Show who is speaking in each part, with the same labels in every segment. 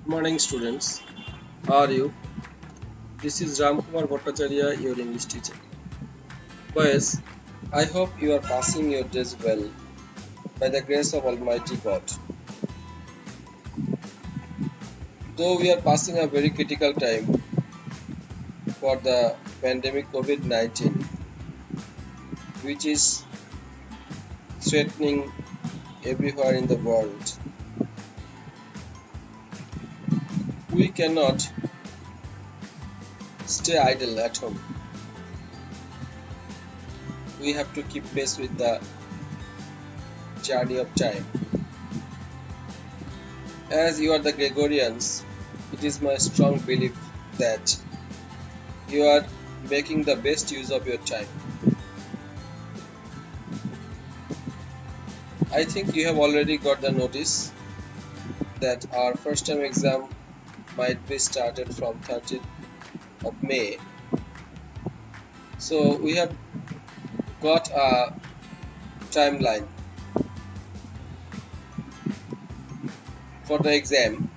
Speaker 1: Good morning, students. How are you? This is Kumar Bhattacharyya, your English teacher. Boys, I hope you are passing your days well by the grace of Almighty God. Though we are passing a very critical time for the pandemic COVID-19, which is threatening everywhere in the world, we cannot stay idle at home. We have to keep pace with the journey of time. As you are the Gregorians, it is my strong belief that you are making the best use of your time. I think you have already got the notice that our first term exam might be started from 13th of May. So we have got a timeline for the exam.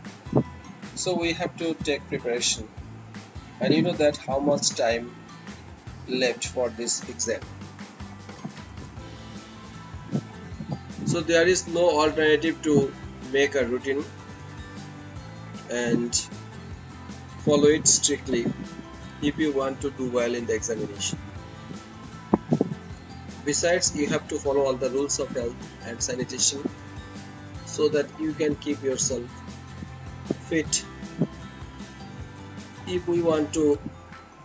Speaker 1: So we have to take preparation. And you know that how much time left for this exam. So there is no alternative to make a routine and follow it strictly if you want to do well in the examination. Besides, you have to follow all the rules of health and sanitation so that you can keep yourself fit. If we want to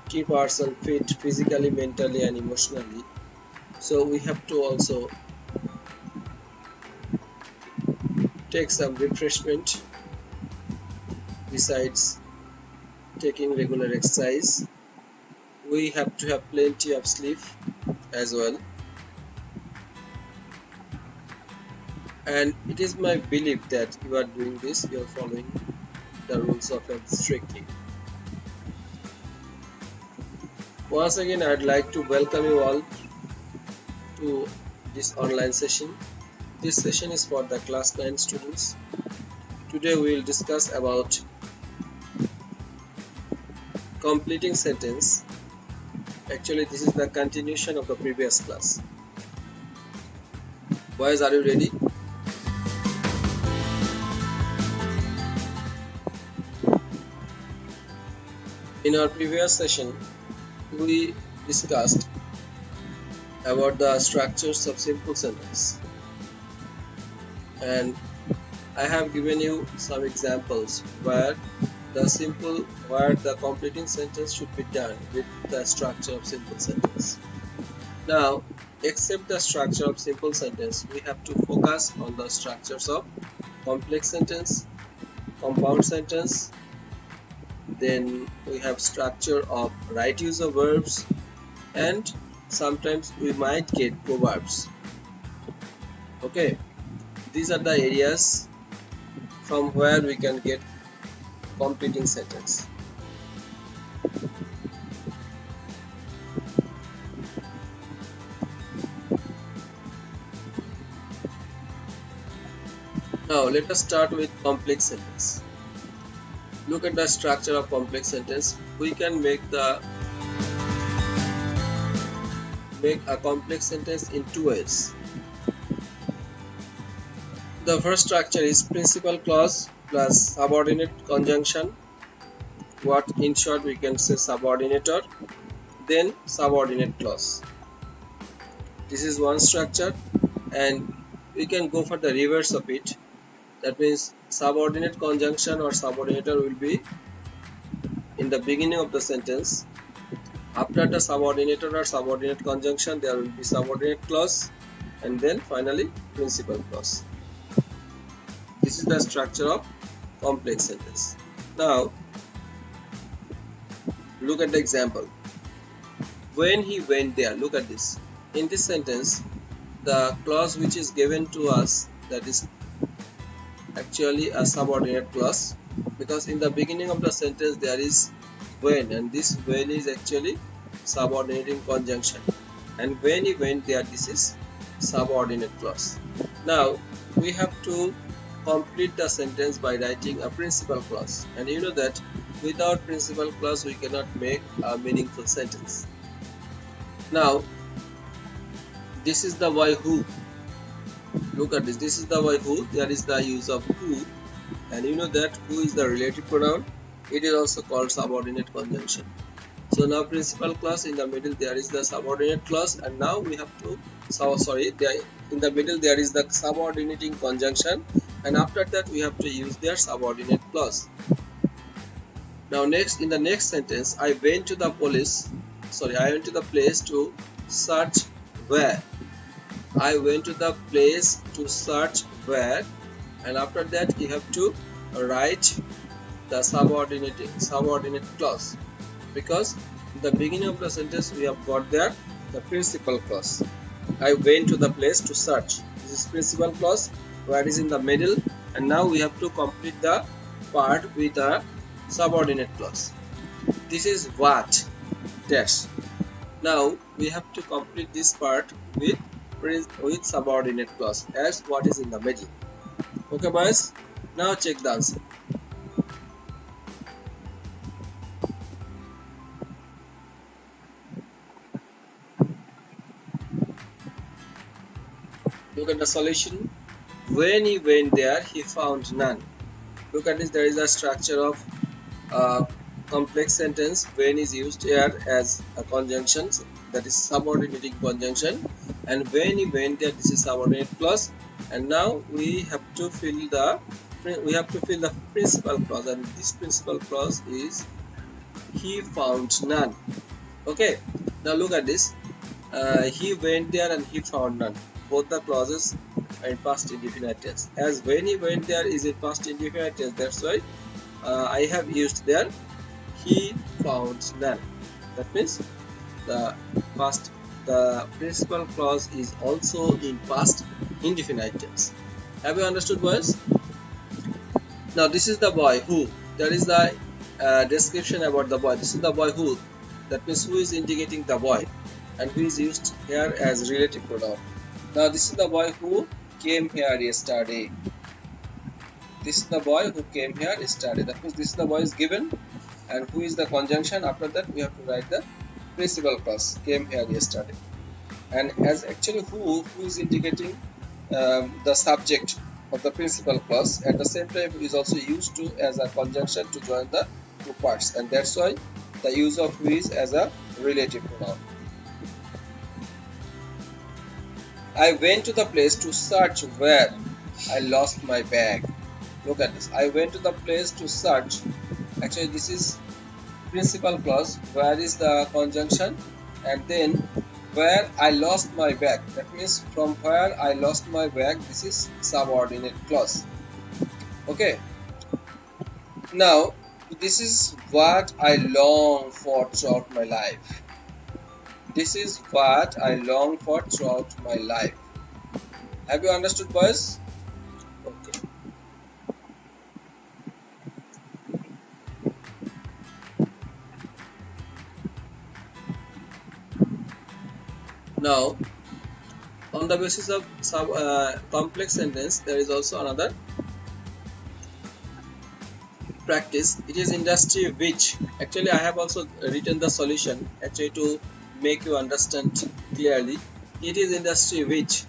Speaker 1: keep ourselves fit physically, mentally and emotionally, so we have to also take some refreshment besides taking regular exercise. We have to have plenty of sleep as well. And it is my belief that you are doing this, you are following the rules of health strictly. Once again, I'd like to welcome you all to this online session. This session is for the class 9 students. Today we will discuss about completing sentence. Actually, this is the continuation of the previous class. Boys, are you ready? In our previous session, we discussed about the structures of simple sentence, and I have given you some examples where the completing sentence should be done with the structure of simple sentence. Now, except the structure of simple sentence, we have to focus on the structures of complex sentence, compound sentence, then we have structure of right use of verbs, and sometimes we might get proverbs. Okay, these are the areas from where we can get completing sentence. Now let us start with complex sentence. Look at the structure of complex sentence. We can make a complex sentence in two ways. The first structure is principal clause plus subordinate conjunction. What in short we can say subordinator, then subordinate clause. This is one structure, and we can go for the reverse of it. That means subordinate conjunction or subordinator will be in the beginning of the sentence. After the subordinator or subordinate conjunction, there will be subordinate clause, and then finally principal clause. This is the structure of complex sentence. Now, look at the example. When he went there, look at this. In this sentence, the clause which is given to us, that is actually a subordinate clause, because in the beginning of the sentence there is when, and this when is actually subordinating conjunction, and when he went there, this is subordinate clause. Now we have to complete the sentence by writing a principal clause. And you know that without principal clause we cannot make a meaningful sentence. Now this is the boy who. Look at this. This is the boy who. There is the use of who, and you know that who is the relative pronoun. It is also called subordinate conjunction. So now principal clause, in the middle there is the subordinate clause, and now we have to in the middle there is the subordinating conjunction, and after that we have to use their subordinate clause. Now next, in the next sentence, I went to the place to search where. I went to the place to search where, and after that you have to write the subordinate clause, because in the beginning of the sentence we have got there the principal clause. I went to the place to search. This is principal clause, where is in the middle, and now we have to complete the part with a subordinate clause. This is what dash. Now we have to complete this part with subordinate clause as what is in the middle. Okay boys, now check the answer. Look at the solution. When he went there, he found none. Look at this, there is a structure of complex sentence. When is used here as a conjunction, that is subordinating conjunction, and when he went there, this is subordinate clause. And now we have to fill the principal clause, and this principal clause is he found none. Okay, now look at this. He went there and he found none. Both the clauses are in past indefinite tense. As when he went there is in past indefinite tense, that's why I have used there he found none. That means the principal clause is also in past indefinite tense. Have you understood, boys? Now this is the boy who. There is the description about the boy. This is the boy who. That means who is indicating the boy, and who is used here as relative pronoun. Now this is the boy who came here yesterday. This is the boy who came here yesterday. That means this is the boy is given, and who is the conjunction. After that we have to write the principal clause, came here yesterday. And as actually who is indicating the subject of the principal clause, at the same time is also used to as a conjunction to join the two parts, and that's why the use of who is as a relative pronoun. I went to the place to search where I lost my bag. Look at this. I went to the place to search. Actually this is principal clause, where is the conjunction, and then where I lost my bag. That means from where I lost my bag, this is subordinate clause. Okay. Now this is what I long for throughout my life. This is what I long for throughout my life. Have you understood, boys? Okay. Now, on the basis of complex sentence, there is also another practice. It is industry which. Actually, I have also written the solution actually to make you understand clearly. It is industry which.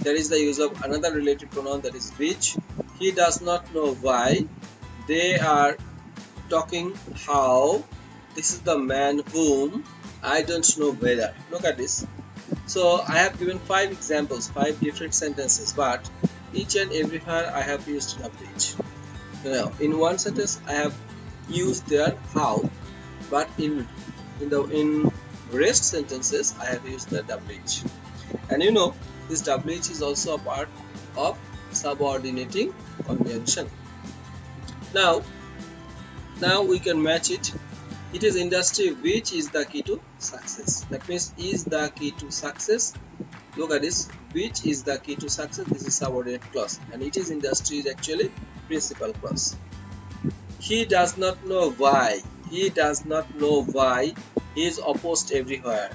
Speaker 1: There is the use of another relative pronoun, that is which. He does not know why. They are talking how. This is the man whom. I don't know whether. Look at this. So I have given 5 examples, 5 different sentences, but each and everywhere I have used which. Now in one sentence I have used there how, but in rest sentences I have used the which. And you know this which is also a part of subordinating conjunction. Now we can match it. It is industry which is the key to success. That means is the key to success. Look at this, which is the key to success. This is subordinate clause, and it is industry is actually principal clause. He does not know why. He does not know why. He is opposed everywhere.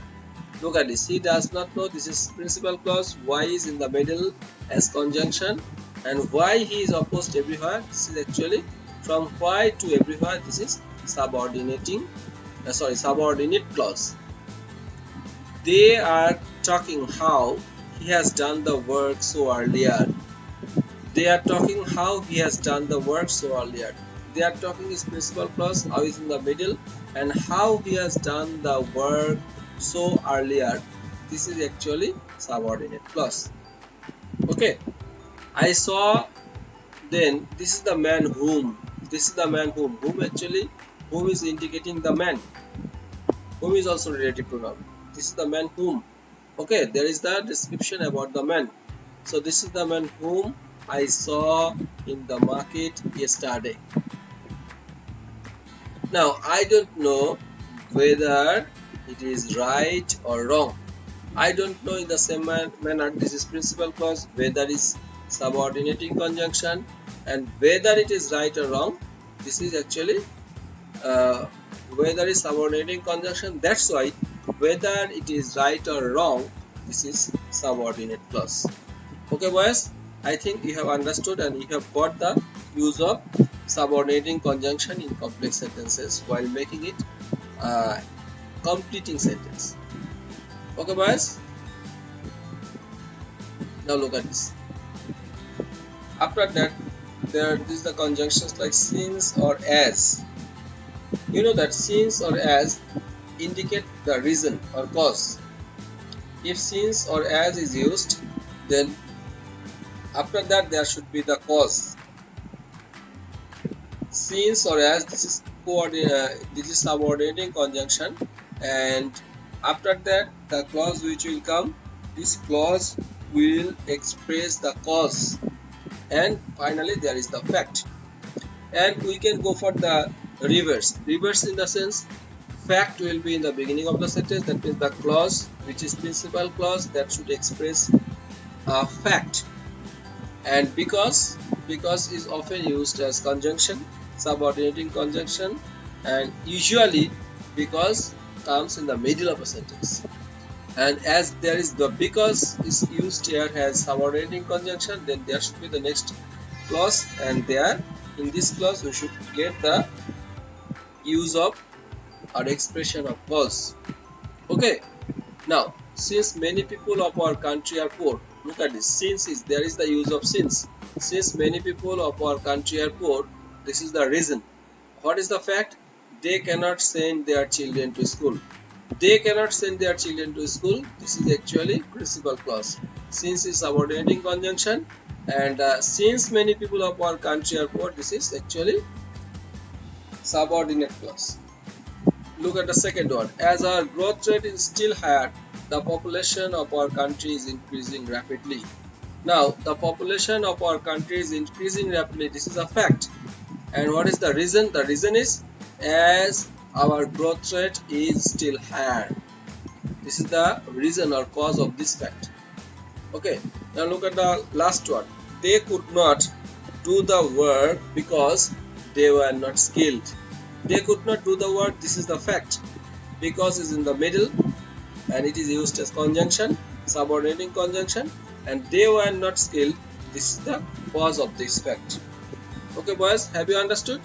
Speaker 1: Look at this. He does not know. This is principal clause. Why is in the middle as conjunction, And why he is opposed everywhere, this is actually from why to everywhere, this is subordinating subordinate clause. They are talking how he has done the work so earlier. They are talking how he has done the work so earlier. They are talking his principal clause, how is in the middle, and how he has done the work so earlier. This is actually subordinate clause. Okay, I saw. Then this is the man whom. This is the man whom. Whom actually, whom is indicating the man. Whom is also relative pronoun. This is the man whom. Okay, there is the description about the man. So this is the man whom I saw in the market yesterday. Now I don't know whether it is right or wrong. I don't know in the same manner. This is principal clause, whether is subordinating conjunction, and whether it is right or wrong. This is actually whether is subordinating conjunction. That's why whether it is right or wrong, this is subordinate clause. Okay boys, I think you have understood and you have got the use of subordinating conjunction in complex sentences while making it completing sentence. Okay boys, now look at this. After that, there is the conjunctions like since or as. You know that since or as indicate the reason or cause. If since or as is used, then after that there should be the cause. Since or as, this is subordinating conjunction, and after that the clause which will come, this clause will express the cause, and finally there is the fact. And we can go for the reverse. Reverse in the sense, fact will be in the beginning of the sentence. That means the clause which is principal clause that should express a fact. And because is often used as conjunction, subordinating conjunction, and usually because comes in the middle of a sentence. And as there is the because is used here as subordinating conjunction, then there should be the next clause, and there in this clause we should get the use of or expression of cause. Okay, now since many people of our country are poor, look at this. Since is there is the use of since. Since many people of our country are poor, this is the reason. What is the fact? They cannot send their children to school. They cannot send their children to school. This is actually principal clause. Since is subordinating conjunction, and since many people of our country are poor, this is actually subordinate clause. Look at the second one. As our growth rate is still higher, the population of our country is increasing rapidly. Now, the population of our country is increasing rapidly. This is a fact. And what is the reason? The reason is as our growth rate is still higher. This is the reason or cause of this fact. Okay, now look at the last one. They could not do the work because they were not skilled. They could not do the work. This is the fact. Because is in the middle and it is used as conjunction, subordinating conjunction, and they were not skilled. This is the cause of this fact. Okay boys, have you understood?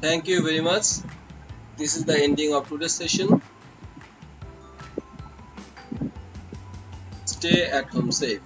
Speaker 1: Thank you very much. This is the ending of today's session. Stay at home safe.